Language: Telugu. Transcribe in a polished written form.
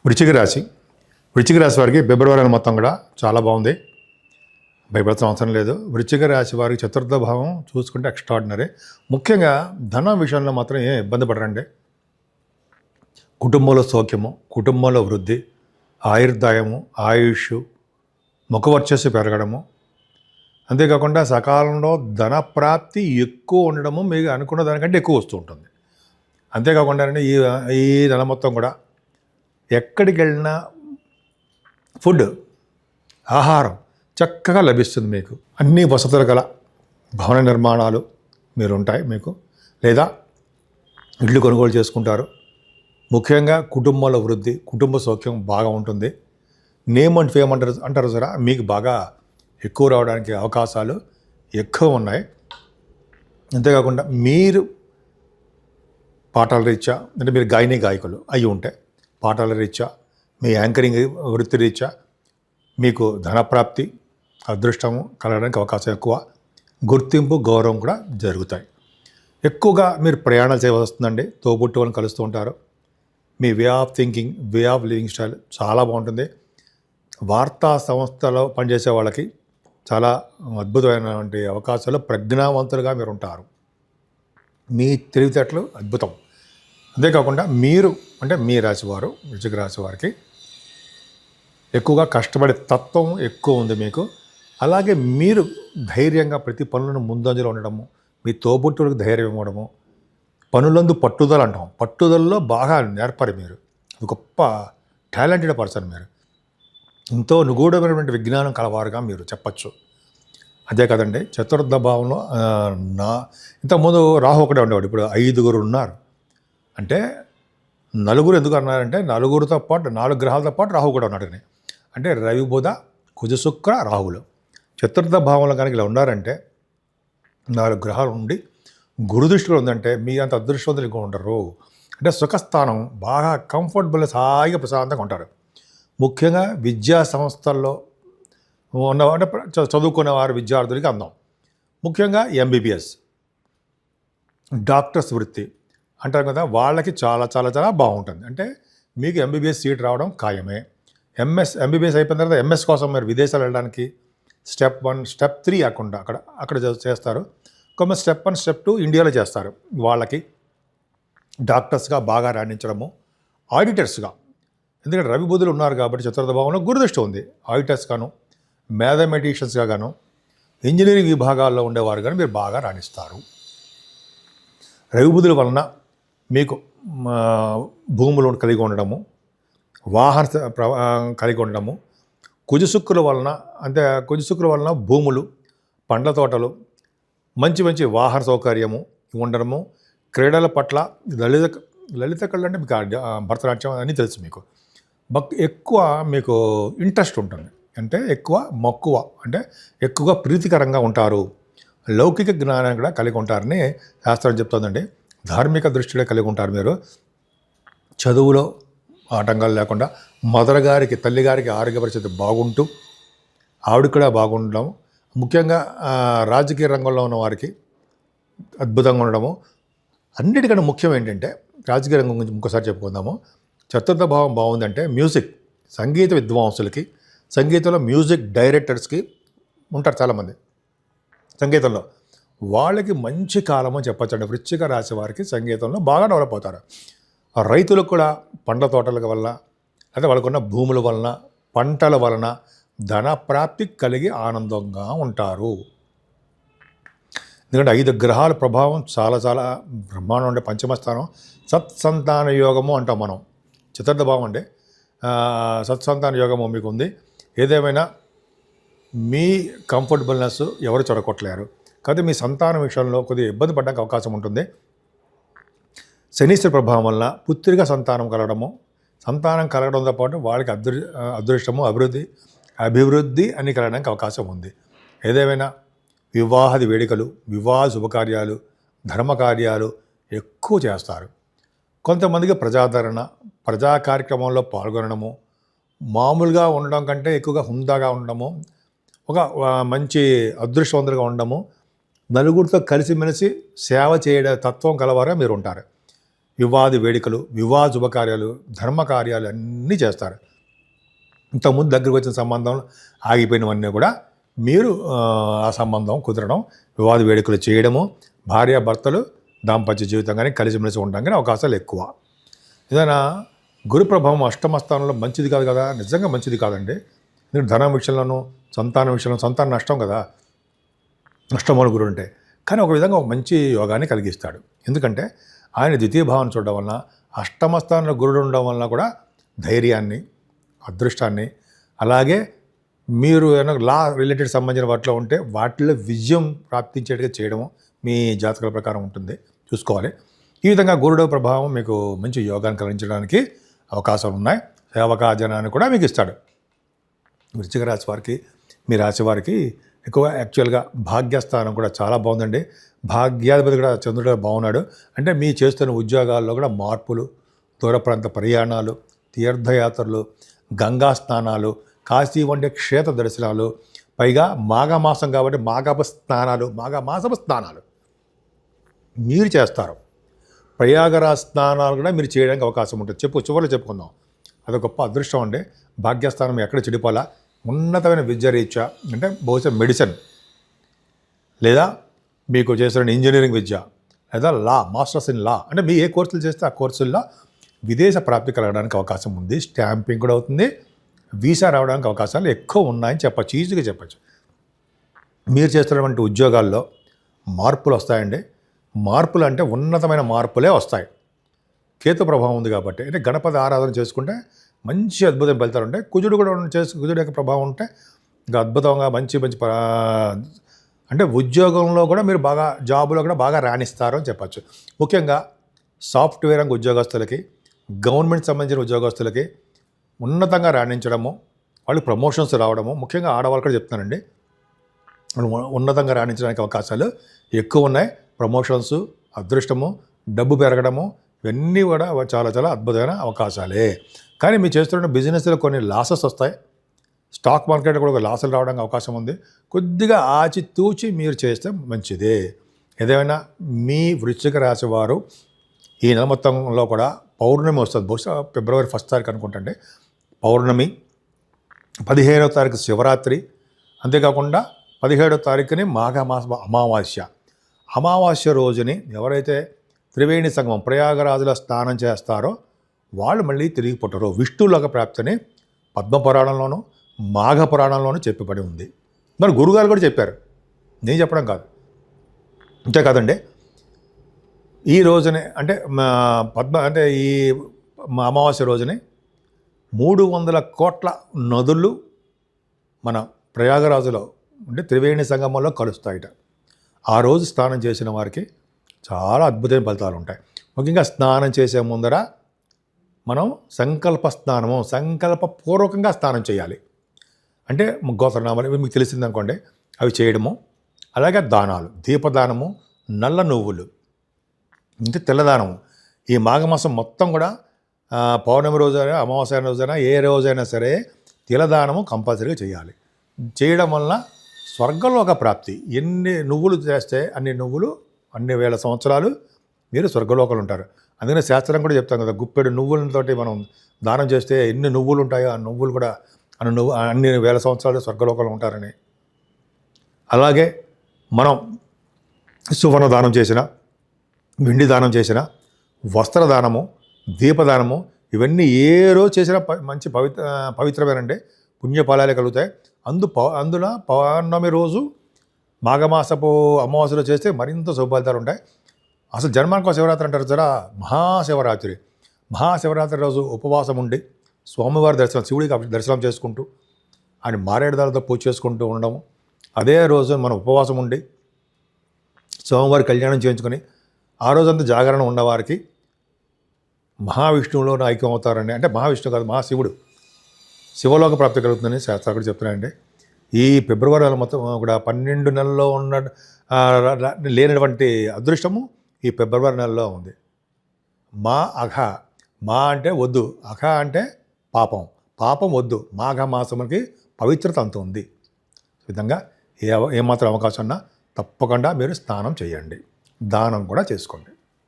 వృశ్చిక రాశి వారికి ఫిబ్రవరి నెల మొత్తం కూడా చాలా బాగుంది. భయపడాల్సిన అవసరం లేదు. వృశ్చిక రాశి వారికి చతుర్థ భావం చూసుకుంటే ఎక్స్ట్రాడినరీ. ముఖ్యంగా ధనం విషయంలో మాత్రం ఏం ఇబ్బంది పడరండి. కుటుంబంలో సౌఖ్యము, కుటుంబంలో వృద్ధి, ఆయుర్దాయము, ఆయుష్, ముఖవర్చస్సు పెరగడము, అంతేకాకుండా సకాలంలో ధన ప్రాప్తి ఎక్కువ ఉండడము, మీకు అనుకున్న దానికంటే ఎక్కువ వస్తూ ఉంటుంది. అంతేకాకుండా ఈ ఈ నెల మొత్తం కూడా ఎక్కడికి వెళ్ళినా ఫుడ్, ఆహారం చక్కగా లభిస్తుంది. మీకు అన్ని వసతులు గల భవన నిర్మాణాలు మీరు ఉంటాయి మీకు, లేదా ఇళ్ళు కొనుగోలు చేసుకుంటారు. ముఖ్యంగా కుటుంబంలో వృద్ధి, కుటుంబ సౌఖ్యం బాగా ఉంటుంది. నేమ్ అండ్ ఫేమ్ అంటారు సరే, మీకు బాగా ఎక్కువ రావడానికి అవకాశాలు ఎక్కువ ఉన్నాయి. అంతేకాకుండా మీరు పాఠాల రీత్యా, అంటే మీరు గాయకులు అయి ఉంటే పాఠాల రీత్యా, మీ యాంకరింగ్ వృత్తి రీత్యా మీకు ధనప్రాప్తి, అదృష్టము కలగడానికి అవకాశం ఎక్కువ. గుర్తింపు, గౌరవం కూడా జరుగుతాయి. ఎక్కువగా మీరు ప్రయాణాలు చేయవలసి వస్తుందండి. తోబుట్టు వాళ్ళని కలుస్తూ ఉంటారు. మీ way of thinking, way of living style చాలా బాగుంటుంది. వార్తా సంస్థలో పనిచేసే వాళ్ళకి చాలా అద్భుతమైనటువంటి అవకాశాలు, ప్రజ్ఞావంతులుగా మీరు ఉంటారు. మీ తెలివితేటలు అద్భుతం. అంతేకాకుండా మీరు అంటే మీ రాశివారు, వృశ్చిక రాశి వారికి ఎక్కువగా కష్టపడే తత్వం ఎక్కువ ఉంది మీకు. అలాగే మీరు ధైర్యంగా ప్రతి పనులను ముందంజలో ఉండడము, మీ తోబుట్టులకు ధైర్యం ఇవ్వడము, పనులందు పట్టుదల అంటాం, పట్టుదలలో బాగా నేర్పరి మీరు. అది గొప్ప టాలెంటెడ్ పర్సన్ మీరు. ఎంతో నిగూఢమైనటువంటి విజ్ఞానం కలవారుగా మీరు చెప్పచ్చు. అదే కదండి, చతుర్థ భావంలో ఇంతకుముందు రాహు ఒకటే ఉండేవాడు, ఇప్పుడు 5 ఉన్నారు. అంటే నలుగురు ఎందుకు అన్నారంటే, నలుగురితో పాటు 4 గ్రహాలతో పాటు రాహు కూడా ఉన్నాడు. అంటే రవి, బుధ, కుజ, శుక్ర, రాహులు చతుర్థ భావంలో కనుక ఇలా ఉన్నారంటే, 4 గ్రహాలు ఉండి గురుదృష్టిలో ఉందంటే మీ అంత అదృష్టవంతులు ఇంకా ఉండరు. అంటే సుఖస్థానం, బాగా కంఫర్టబుల్, హాయిగా ప్రశాంతంగా ఉంటారు. ముఖ్యంగా విద్యా సంస్థల్లో ఉన్న అంటే చదువుకునే వారు విద్యార్థులకి అందం. ముఖ్యంగా ఎంబీబీఎస్, డాక్టర్స్ వృత్తి అంటారు కదా, వాళ్ళకి చాలా చాలా చాలా బాగుంటుంది. అంటే మీకు ఎంబీబీఎస్ సీట్ రావడం ఖాయమే. ఎంబీబీఎస్ అయిపోయిన తర్వాత ఎంఎస్ కోసం మీరు విదేశాలు వెళ్ళడానికి స్టెప్ 1, స్టెప్ 3 కాకుండా అక్కడ చేస్తారు. కొంతమంది స్టెప్ 1, స్టెప్ 2 ఇండియాలో చేస్తారు. వాళ్ళకి డాక్టర్స్గా బాగా రాణించడము, ఆడిటర్స్గా, ఎందుకంటే రవి బుధులు ఉన్నారు కాబట్టి చతుర్థ భావంలో గురుదృష్టి ఉంది. ఆడిటర్స్గాను, మ్యాథమెటిషియన్స్గా గాను, ఇంజనీరింగ్ విభాగాల్లో ఉండేవారు కానీ మీరు బాగా రాణిస్తారు. రవి బుధుల వలన మీకు భూములు కలిగి ఉండడము, వాహన కలిగి ఉండడము, కుజశుక్రుల వలన భూములు, పండ్ల తోటలు, మంచి మంచి వాహన సౌకర్యము ఉండడము, క్రీడల పట్ల లలిత కళలు అంటే మీకు భరతనాట్యం అని తెలుసు మీకు, ఎక్కువ మీకు ఇంట్రెస్ట్ ఉంటుంది. అంటే ఎక్కువ మక్కువ, అంటే ఎక్కువగా ప్రీతికరంగా ఉంటారు. లౌకిక జ్ఞానం కూడా కలిగి ఉంటారని శాస్త్రం చెప్తుందండి. ధార్మిక దృష్టిలో కలిగి ఉంటారు మీరు. చదువులో ఆటంకాలు లేకుండా మదర్ గారికి, తల్లిగారికి ఆరోగ్య పరిస్థితి బాగుంటూ ఆవిడ కూడా బాగుండడం, ముఖ్యంగా రాజకీయ రంగంలో ఉన్న వారికి అద్భుతంగా ఉండడము. అన్నిటికన్నా ముఖ్యం ఏంటంటే, రాజకీయ రంగం గురించి ఇంకోసారి చెప్పుకుందాము. చతుర్థ భావం బాగుందంటే మ్యూజిక్, సంగీత విద్వాంసులకి, సంగీతంలో మ్యూజిక్ డైరెక్టర్స్కి ఉంటారు చాలామంది సంగీతంలో, వాళ్ళకి మంచి కాలం అని చెప్పచ్చండి. వృశ్చిక రాశి వారికి సంగీతంలో బాగా డెవలప్ అవుతారు. రైతులకు కూడా పండ్ల తోటల వల్ల, అయితే వాళ్ళకున్న భూముల వలన, పంటల వలన ధన ప్రాప్తి కలిగి ఆనందంగా ఉంటారు. ఎందుకంటే 5 గ్రహాల ప్రభావం చాలా చాలా బ్రహ్మాండం ఉండే పంచమస్థానం. సత్సంతాన యోగము అంటాం మనం. చతుర్థ భావం అంటే సత్సంతాన యోగము మీకు ఉంది. ఏదేమైనా మీ కంఫర్టబుల్నెస్ ఎవరు చెడగొట్టలేరు. కాబట్టి మీ సంతానం విషయంలో కొద్దిగా ఇబ్బంది పడడానికి అవకాశం ఉంటుంది. శనీశ్వర ప్రభావం వలన పుత్రిక సంతానం కలగడంతో పాటు వాళ్ళకి అదృష్టము, అభివృద్ధి అని కలగడానికి అవకాశం ఉంది. ఏదేమైనా వివాహాది వేడుకలు, వివాహ శుభకార్యాలు, ధర్మకార్యాలు ఎక్కువ చేస్తారు. కొంతమందికి ప్రజాదరణ, ప్రజా కార్యక్రమంలో పాల్గొనడము, మామూలుగా ఉండడం కంటే ఎక్కువగా హుందాగా ఉండడము, ఒక మంచి అదృష్టవంతులుగా ఉండడము, నలుగురితో కలిసిమెలిసి సేవ చేయడం తత్వం కలవారుగా మీరు ఉంటారు. వివాది వేడుకలు, వివాహ శుభకార్యాలు, ధర్మకార్యాలు అన్నీ చేస్తారు. ఇంతకుముందు దగ్గరికి వచ్చిన సంబంధం ఆగిపోయినవన్నీ కూడా మీరు ఆ సంబంధం కుదరడం, వివాద వేడుకలు చేయడము, భార్యాభర్తలు దాంపత్య జీవితం కానీ కలిసిమెలిసి ఉండడం కానీ అవకాశాలు ఎక్కువ. ఏదైనా గురు ప్రభావం అష్టమ స్థానంలో మంచిది కాదు కదా, నిజంగా మంచిది కాదండి. మీరు ధనం విషయంలోనూ సంతానం విషయంలో సంతానం నష్టం కదా అష్టమంలో గురుడు అంటే. కానీ ఒక విధంగా ఒక మంచి యోగాన్ని కలిగిస్తాడు. ఎందుకంటే ఆయన ద్వితీయ భావాన్ని చూడడం వలన, అష్టమ స్థానంలో గురుడు ఉండడం వలన కూడా ధైర్యాన్ని, అదృష్టాన్ని, అలాగే మీరు ఏమైనా లా రిలేటెడ్ సంబంధించిన వాటిలో ఉంటే వాటిలో విజయం ప్రాప్తించేట్టుగా చేయడము మీ జాతకాల ప్రకారం ఉంటుంది, చూసుకోవాలి. ఈ విధంగా గురుడు ప్రభావం మీకు మంచి యోగాన్ని కలిగించడానికి అవకాశాలు ఉన్నాయి. సేవకాజనాన్ని కూడా మీకు ఇస్తాడు. వృశ్చిక రాశి వారికి, మీ రాశి వారికి ఎక్కువ యాక్చువల్గా భాగ్యస్థానం కూడా చాలా బాగుందండి. భాగ్యాధిపతి కూడా చంద్రుడు బాగున్నాడు. అంటే మీ చేస్తున్న ఉద్యోగాల్లో కూడా మార్పులు, దూర ప్రాంత ప్రయాణాలు, తీర్థయాత్రలు, గంగా స్నానాలు, కాశీ వంటి క్షేత్ర దర్శనాలు, పైగా మాఘమాసం కాబట్టి మాఘమాసపు స్నానాలు మీరు చేస్తారు. ప్రయాగరాజ్ స్నానాలు కూడా మీరు చేయడానికి అవకాశం ఉంటుంది. చివరిలో చెప్పుకుందాం. అది గొప్ప అదృష్టం అండి. భాగ్యస్థానం ఎక్కడ చెడిపోలా. ఉన్నతమైన విద్య రీత్యా, అంటే బహుశా మెడిసిన్, లేదా మీకు చేసిన ఇంజనీరింగ్ విద్య, లేదా లా, మాస్టర్స్ ఇన్ లా, అంటే మీ ఏ కోర్సులు చేస్తే ఆ కోర్సుల్లో విదేశ ప్రాప్తి కలగడానికి అవకాశం ఉంది. స్టాంపింగ్ కూడా అవుతుంది. వీసా రావడానికి అవకాశాలు ఎక్కువ ఉన్నాయని చెప్పచ్చు, ఈజీగా చెప్పచ్చు. మీరు చేస్తున్నటువంటి ఉద్యోగాల్లో మార్పులు వస్తాయండి. మార్పులు అంటే ఉన్నతమైన మార్పులే వస్తాయి. కేతు ప్రభావం ఉంది కాబట్టి, అంటే గణపతి ఆరాధన చేసుకుంటే మంచి అద్భుతం ఫలితాలు ఉంటాయి. కుజుడు కూడా కుజుడు యొక్క ప్రభావం ఉంటే ఇంకా అద్భుతంగా మంచి అంటే ఉద్యోగంలో కూడా మీరు బాగా, జాబులో కూడా బాగా రాణిస్తారు అని చెప్పచ్చు. ముఖ్యంగా సాఫ్ట్వేర్ రంగ ఉద్యోగస్తులకి, గవర్నమెంట్ సంబంధించిన ఉద్యోగస్తులకి ఉన్నతంగా రాణించడము, వాళ్ళు ప్రమోషన్స్ రావడము, ముఖ్యంగా ఆడవాళ్ళు కూడా చెప్తున్నానండి, ఉన్నతంగా రాణించడానికి అవకాశాలు ఎక్కువ ఉన్నాయి. ప్రమోషన్స్, అదృష్టము, డబ్బు పెరగడము, ఇవన్నీ కూడా చాలా చాలా అద్భుతమైన అవకాశాలే. కానీ మీరు చేస్తున్న బిజినెస్లో కొన్ని లాసెస్ వస్తాయి. స్టాక్ మార్కెట్లో కూడా లాసులు రావడానికి అవకాశం ఉంది. కొద్దిగా ఆచితూచి మీరు చేస్తే మంచిదే. ఏదేమైనా మీ వృశ్చిక రాశి వారు ఈ నెల మొత్తంలో కూడా పౌర్ణమి వస్తుంది. బహుశా ఫిబ్రవరి 1 తారీఖు అనుకుంటండి పౌర్ణమి, 15వ తారీఖు శివరాత్రి, అంతేకాకుండా 17వ తారీఖుని మాఘమాస అమావాస్య రోజుని ఎవరైతే త్రివేణి సంగమం ప్రయాగరాజులో స్నానం చేస్తారో వాళ్ళు మళ్ళీ తిరిగి పుట్టరు. విష్ణులోక ప్రాప్తిని పద్మపురాణంలోనూ మాఘ పురాణంలోనూ చెప్పబడి ఉంది. మరి గురుగారు కూడా చెప్పారు, నేను చెప్పడం కాదు. అంతే కాదండి, ఈ రోజునే అంటే ఈ అమావాస్య రోజుని 300 కోట్ల నదులు మన ప్రయాగరాజులో అంటే త్రివేణి సంగమంలో కలుస్తాయిట. ఆ రోజు స్నానం చేసిన వారికి చాలా అద్భుతమైన ఫలితాలు ఉంటాయి. ముఖ్యంగా స్నానం చేసే ముందర మనం సంకల్పపూర్వకంగా స్నానం చేయాలి. అంటే గోత్రనామాలు మీకు తెలిసిందనుకోండి, అవి చేయడము, అలాగే దానాలు, దీపదానము, నల్ల నువ్వులు, అంటే తెల్లదానము. ఈ మాఘమాసం మొత్తం కూడా పౌర్ణమి రోజైనా, అమావాస్య రోజైనా, ఏ రోజైనా సరే తిలదానము కంపల్సరీగా చేయాలి. చేయడం వలన స్వర్గలోక ప్రాప్తి. ఎన్ని నువ్వులు చేస్తే అన్ని నువ్వులు, అన్ని వేల సంవత్సరాలు మీరు స్వర్గలోకాలు ఉంటారు. అందుకనే శాస్త్రం కూడా చెప్తాం కదా, గుప్పెడు నువ్వులతోటి మనం దానం చేస్తే ఎన్ని నువ్వులు ఉంటాయో ఆ నువ్వులు కూడా అన్ని వేల సంవత్సరాలు స్వర్గలోకంలో ఉంటారని. అలాగే మనం సువర్ణ దానం చేసిన, వెండి దానం చేసిన, వస్త్రదానము, దీపదానము, ఇవన్నీ ఏ రోజు చేసినా మంచి పవిత్రమేనండి, పుణ్యఫలాలే కలుగుతాయి. అందులో పౌర్ణమి రోజు మాఘమాసపు అమావాస్యలో చేస్తే మరింత శుభఫలితాలు ఉంటాయి. అసలు జన్మాంక శివరాత్రి అంటారు జరా, మహాశివరాత్రి రోజు ఉపవాసం ఉండి స్వామివారి దర్శనం, శివుడికి దర్శనం చేసుకుంటూ ఆయన మారేడుదలతో పూజ చేసుకుంటూ ఉండడము. అదే రోజు మనం ఉపవాసం ఉండి స్వామివారి కళ్యాణం చేయించుకొని ఆ రోజంతా జాగరణ ఉన్నవారికి మహావిష్ణువులో ఐక్యం అవుతారండి. అంటే మహావిష్ణువు కాదు, మహాశివుడు, శివలోక ప్రాప్తి కలుగుతుందని శాస్త్రాలు కూడా చెప్తున్నాయండి. ఈ ఫిబ్రవరి నెల మొత్తం కూడా 12 నెలల్లో ఉన్న లేనటువంటి అదృష్టము ఈ ఫిబ్రవరి నెలలో ఉంది. మా అంటే వద్దు, అఘ అంటే పాపం వద్దు. మాఘమాసములకి పవిత్రత అంత ఉంది. ఈ విధంగా ఏమాత్రం అవకాశం ఉన్నా తప్పకుండా మీరు స్నానం చేయండి, దానం కూడా చేసుకోండి.